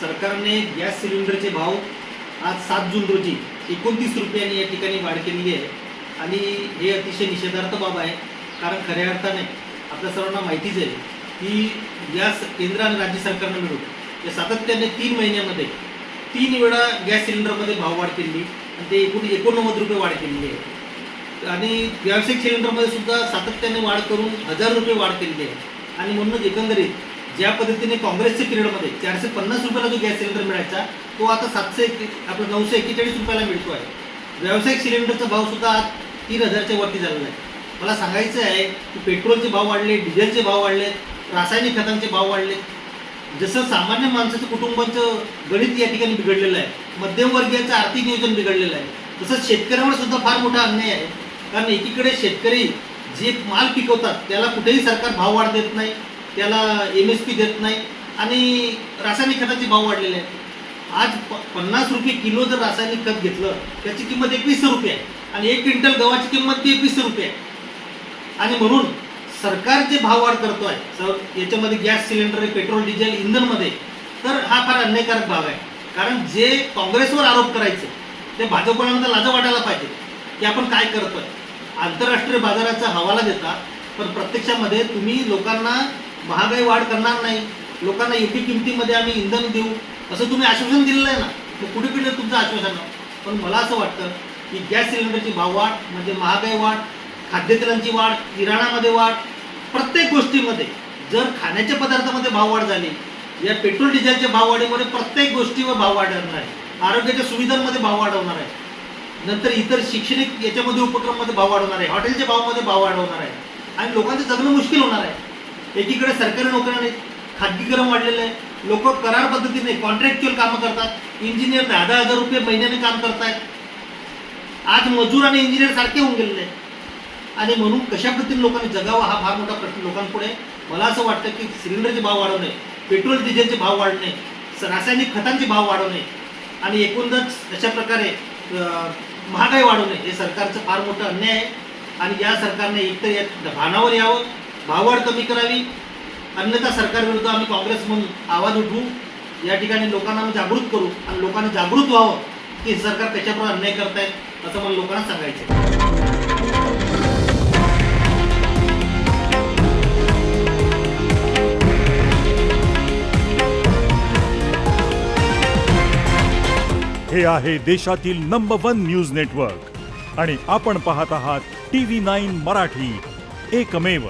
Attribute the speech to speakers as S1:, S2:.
S1: सरकारने गॅस सिलेंडरचे भाव आज 7 जून रोजी 29 रुपयांनी या ठिकाणी वाढ केलेली आहे आणि हे अतिशय निषेधार्थ बाब आहे. कारण खऱ्या अर्थाने आपल्या सर्वांना माहितीच आहे की गॅस केंद्र आणि राज्य सरकारनं मिळून या सातत्याने 3 महिन्यामध्ये 3 वेळा गॅस सिलेंडरमध्ये भाववाढ केली आणि ते एकूण 89 रुपये वाढ केलेली आहे आणि व्यावसायिक सिलेंडरमध्ये सुद्धा सातत्याने वाढ करून 1000 रुपये वाढ केलेली आहे. आणि म्हणूनच एकंदरीत ज्या पद्धतीने काँग्रेसच्या पिरियडमध्ये 450 रुपयाला जो गॅस सिलेंडर मिळायचा तो आता 941 रुपयाला मिळतो आहे. व्यावसायिक सिलेंडरचा भाव सुद्धा आज 3000च्या वरती झालेला आहे. मला सांगायचं आहे की पेट्रोलचे भाव वाढले, डिझेलचे भाव वाढले, रासायनिक खतांचे भाव वाढले. जसं सामान्य माणसाचं कुटुंबाचं गणित या ठिकाणी बिघडलेलं आहे, मध्यमवर्गीयांचं आर्थिक नियोजन बिघडलेलं आहे, तसंच शेतकऱ्यांवर सुद्धा फार मोठा अन्याय आहे. कारण एकीकडे शेतकरी जे माल पिकवतात त्याला कुठेही सरकार भाव वाढ देत नाही, त्याला MSP देत नाही आणि रासायनिक खताचे भाव वाढलेले आहेत. आज 50 रुपये किलो जर रासायनिक खत घेतलं त्याची किंमत 2100 रुपये आहे आणि 1 क्विंटल गव्हाची किंमत ती 2100 रुपये आहे. आणि म्हणून सरकार जे भाव वाढ करतो आहे याच्यामध्ये गॅस सिलेंडर, पेट्रोल, डिझेल, इंधनमध्ये, तर हा फार अन्यायकारक भाव आहे. कारण जे काँग्रेसवर आरोप करायचे ते भाजपला लाज वाटायला पाहिजे की आपण काय करतोय. आंतरराष्ट्रीय बाजाराचा हवाला देता पण प्रत्यक्षामध्ये तुम्ही लोकांना महागाई वाढ करणार नाही, लोकांना योग्य किमतीमध्ये आम्ही इंधन देऊ असं तुम्ही आश्वासन दिलेलं आहे ना. तर कुठे कुठे तुमचं आश्वासन. पण मला असं वाटतं की गॅस सिलेंडरची भाववाढ म्हणजे महागाई वाढ, खाद्यतेलांची वाढ, किराणामध्ये वाढ, प्रत्येक गोष्टीमध्ये जर खाण्याच्या पदार्थामध्ये भाववाढ झाली, या पेट्रोल डिझेलच्या भाववाढीमुळे प्रत्येक गोष्टीवर भाव वाढणार आहे. आरोग्याच्या सुविधांमध्ये भाव वाढवणार आहे, नंतर इतर शैक्षणिक याच्यामध्ये उपक्रमामध्ये भाव वाढवणार आहे, हॉटेलच्या भावामध्ये भाव वाढवणार आहे आणि लोकांचं जगणं मुश्किल होणार आहे. एकीकडे सरकारी नोकऱ्या नाहीत, खाजगीकरण वाढलेलं आहे, लोक करार पद्धतीने कॉन्ट्रॅक्च्युअल कामं करतात, इंजिनियर 10,000 रुपये महिन्याने काम करतायत. आज मजूर आणि इंजिनियर सारखे होऊन गेलेले आहेत आणि म्हणून कशा पद्धतीने लोकांनी जगावं हा फार मोठा प्रश्न लोकांपुढे. मला असं वाटतं की सिलेंडरचे भाव वाढवणे, पेट्रोल डिझेलचे भाव वाढणे, रासायनिक खतांचे भाव वाढवणे आणि एकूणच अशा प्रकारे महागाई वाढवणे हे सरकारचं फार मोठं अन्याय आहे. आणि या सरकारने एकतर या भानावर यावं, भाववाढ कमी करावी, अन्यथा सरकारविरुद्ध आम्ही काँग्रेस म्हणून आवाज उठवू, या ठिकाणी लोकांना जागृत करू आणि लोकांना जागृत व्हावं की सरकार कशाप्रकारे अन्याय करतायत असं मला लोकांना सांगायचं आहे.
S2: हे आहे देशातील नंबर 1 न्यूज नेटवर्क आणि आपण पाहत आहात TV9 मराठी, एकमेव.